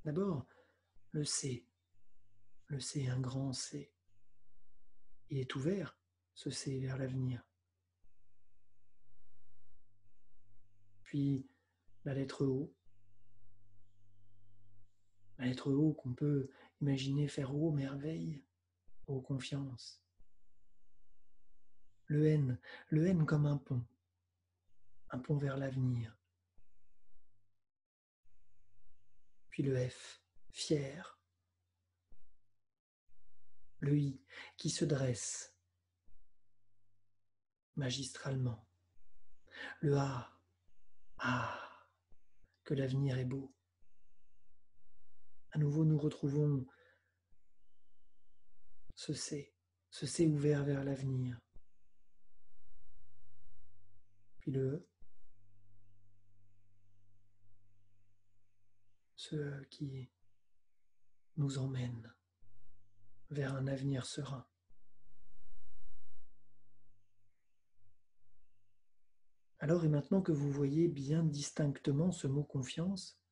D'abord, le C, un grand C. Il est ouvert, ce C, vers l'avenir. Puis la lettre O. La lettre O qu'on peut imaginer faire O, merveille, O, confiance. Le N comme un pont vers l'avenir. Puis le F, fier. Le I qui se dresse magistralement. Le A, que l'avenir est beau. À nouveau, nous retrouvons ce C, Ce C ouvert vers l'avenir. Puis le E. Ce E qui nous emmène vers un avenir serein. Alors et maintenant que vous voyez bien distinctement ce mot confiance,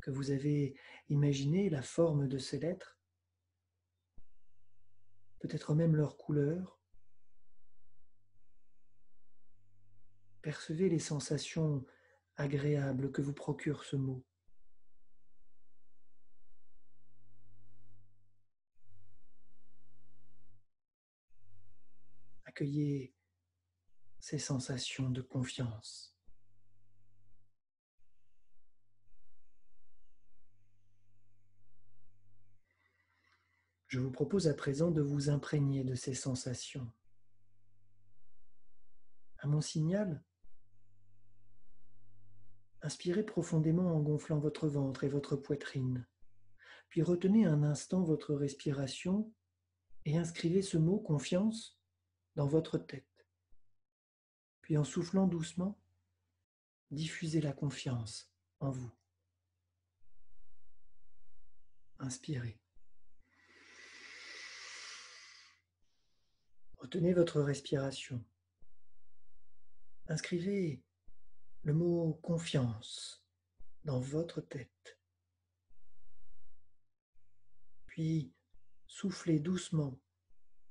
que vous avez imaginé la forme de ces lettres, peut-être même leur couleur, percevez les sensations agréables que vous procure ce mot. Accueillez ces sensations de confiance. Je vous propose à présent de vous imprégner de ces sensations. À mon signal, inspirez profondément en gonflant votre ventre et votre poitrine, puis retenez un instant votre respiration et inscrivez ce mot confiance dans votre tête. Puis en soufflant doucement, diffusez la confiance en vous. Inspirez. Retenez votre respiration. Inscrivez le mot confiance dans votre tête. Puis soufflez doucement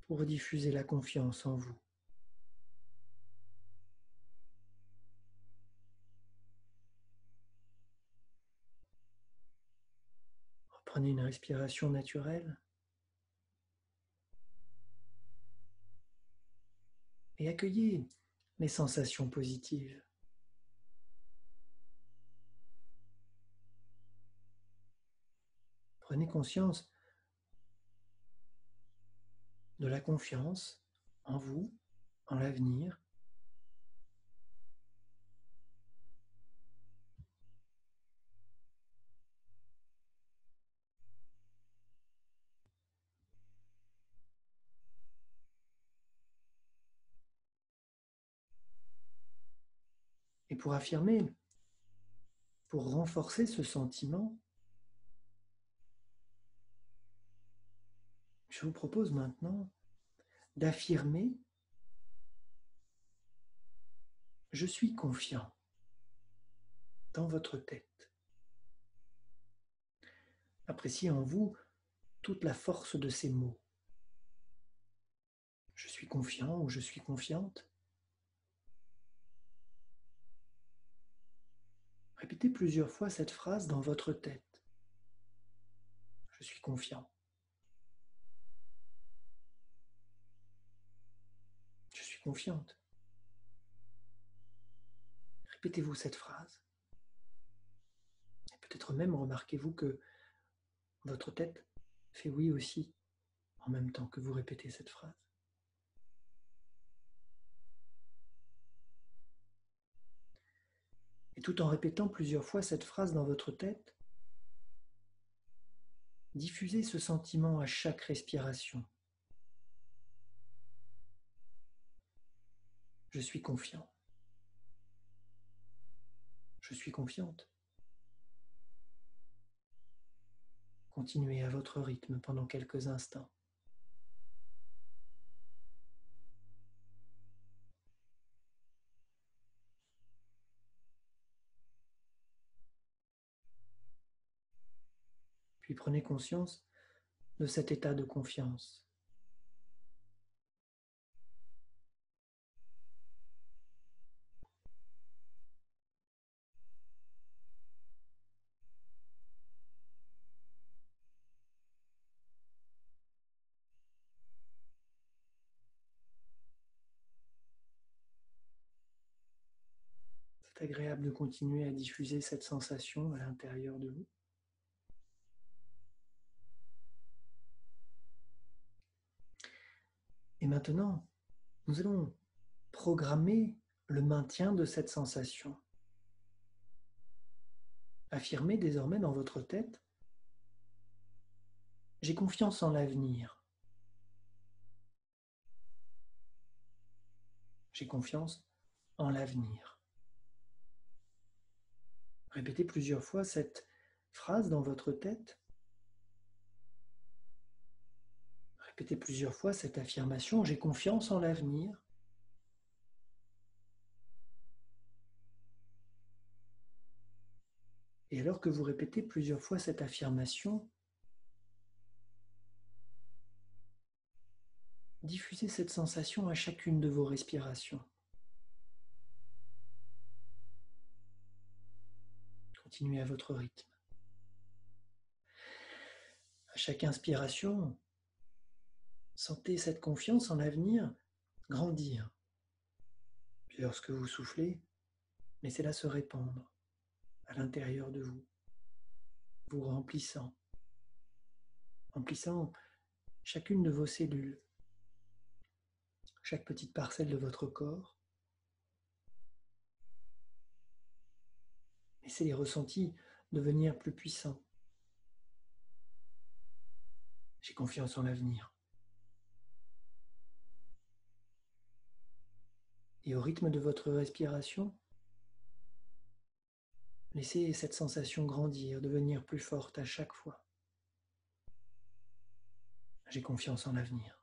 pour diffuser la confiance en vous. Reprenez une respiration naturelle et accueillez les sensations positives. Prenez conscience de la confiance en vous, en l'avenir. Et pour affirmer, pour renforcer ce sentiment, je vous propose maintenant d'affirmer « Je suis confiant » dans votre tête. Appréciez en vous toute la force de ces mots. Je suis confiant ou je suis confiante. Répétez plusieurs fois cette phrase dans votre tête. Je suis confiant. Je suis confiante. Répétez-vous cette phrase. Et peut-être même remarquez-vous que votre tête fait oui aussi en même temps que vous répétez cette phrase. Et tout en répétant plusieurs fois cette phrase dans votre tête, diffusez ce sentiment à chaque respiration. Je suis confiant. Je suis confiante. Continuez à votre rythme pendant quelques instants. Puis prenez conscience de cet état de confiance. C'est agréable de continuer à diffuser cette sensation à l'intérieur de vous. Et maintenant, nous allons programmer le maintien de cette sensation. Affirmez désormais dans votre tête, j'ai confiance en l'avenir. J'ai confiance en l'avenir. Répétez plusieurs fois cette phrase dans votre tête. Répétez plusieurs fois cette affirmation, j'ai confiance en l'avenir. Et alors que vous répétez plusieurs fois cette affirmation, diffusez cette sensation à chacune de vos respirations. Continuez à votre rythme. À chaque inspiration, sentez cette confiance en l'avenir grandir. Puis lorsque vous soufflez, laissez-la se répandre à l'intérieur de vous, vous remplissant chacune de vos cellules, chaque petite parcelle de votre corps. Laissez les ressentis devenir plus puissants. J'ai confiance en l'avenir. Et au rythme de votre respiration, laissez cette sensation grandir, devenir plus forte à chaque fois. J'ai confiance en l'avenir.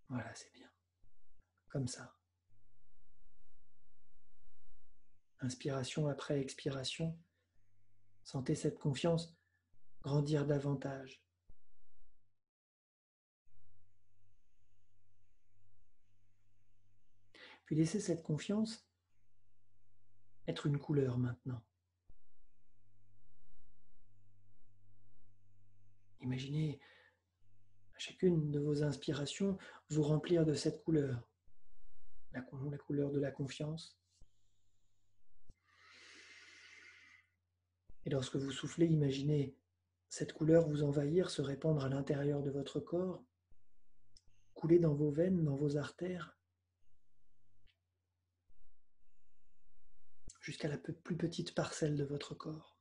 Voilà, c'est bien. Comme ça. Inspiration après expiration, sentez cette confiance grandir davantage. Puis laissez cette confiance être une couleur maintenant. Imaginez à chacune de vos inspirations vous remplir de cette couleur, la couleur de la confiance. Et lorsque vous soufflez, imaginez cette couleur vous envahir, se répandre à l'intérieur de votre corps, couler dans vos veines, dans vos artères, jusqu'à la plus petite parcelle de votre corps.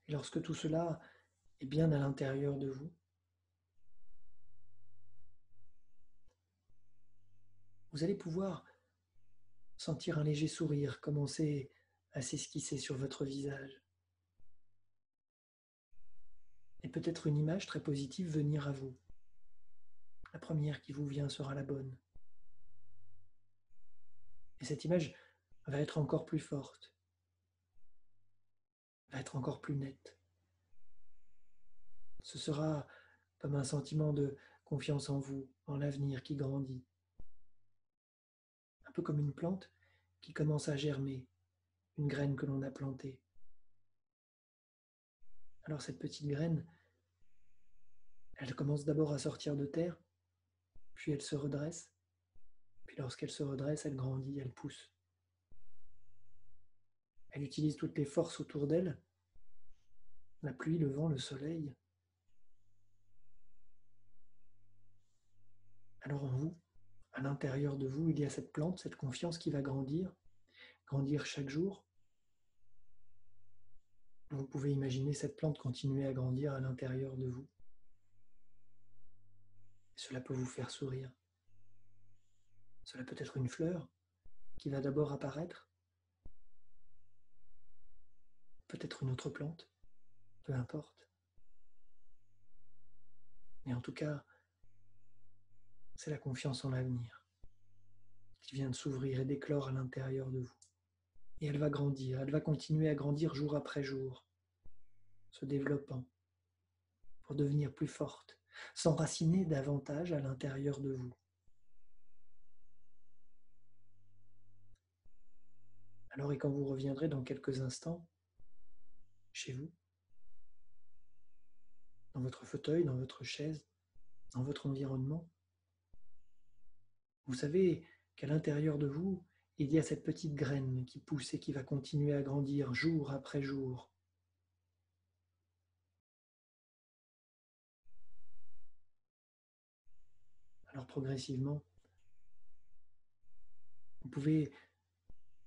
Et lorsque tout cela est bien à l'intérieur de vous, vous allez pouvoir sentir un léger sourire commencer à s'esquisser sur votre visage. Et peut-être une image très positive venir à vous. La première qui vous vient sera la bonne. Et cette image va être encore plus forte, va être encore plus nette. Ce sera comme un sentiment de confiance en vous, en l'avenir qui grandit. Un peu comme une plante qui commence à germer, une graine que l'on a plantée. Alors cette petite graine, elle commence d'abord à sortir de terre, puis elle se redresse, puis lorsqu'elle se redresse, elle grandit, elle pousse. Elle utilise toutes les forces autour d'elle, la pluie, le vent, le soleil. Alors en vous, à l'intérieur de vous, il y a cette plante, cette confiance qui va grandir chaque jour. Vous pouvez imaginer cette plante continuer à grandir à l'intérieur de vous. Et cela peut vous faire sourire. Cela peut être une fleur qui va d'abord apparaître, peut-être une autre plante, peu importe. Mais en tout cas, c'est la confiance en l'avenir qui vient de s'ouvrir et d'éclore à l'intérieur de vous. Et elle va grandir, elle va continuer à grandir jour après jour, se développant pour devenir plus forte, s'enraciner davantage à l'intérieur de vous. Alors, et quand vous reviendrez dans quelques instants, chez vous, dans votre fauteuil, dans votre chaise, dans votre environnement, vous savez qu'à l'intérieur de vous, il y a cette petite graine qui pousse et qui va continuer à grandir jour après jour. Alors progressivement, Vous pouvez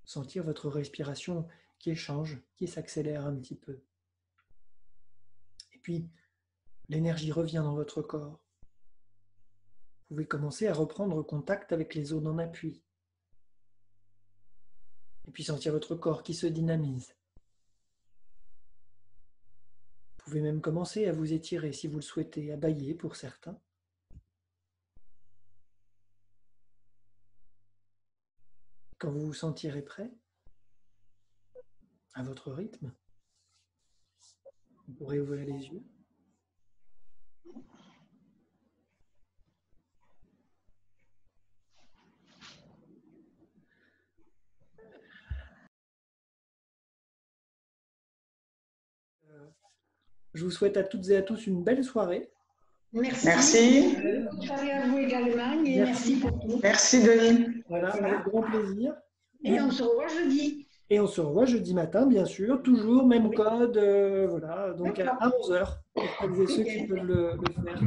sentir votre respiration qui change, qui s'accélère un petit peu. Et puis, l'énergie revient dans votre corps. Vous pouvez commencer à reprendre contact avec les zones en appui. Et puis sentir votre corps qui se dynamise. Vous pouvez même commencer à vous étirer si vous le souhaitez, à bâiller pour certains. Quand vous vous sentirez prêt, à votre rythme, vous pourrez ouvrir les yeux. Je vous souhaite à toutes et à tous une belle soirée. Merci. Merci. Bonne soirée à vous également et merci pour tout. Merci, Denis. Voilà, avec grand plaisir. Et on se revoit jeudi. Et on se revoit jeudi matin, bien sûr, toujours même code, voilà, donc à 11h, pour celles et ceux qui peuvent le faire.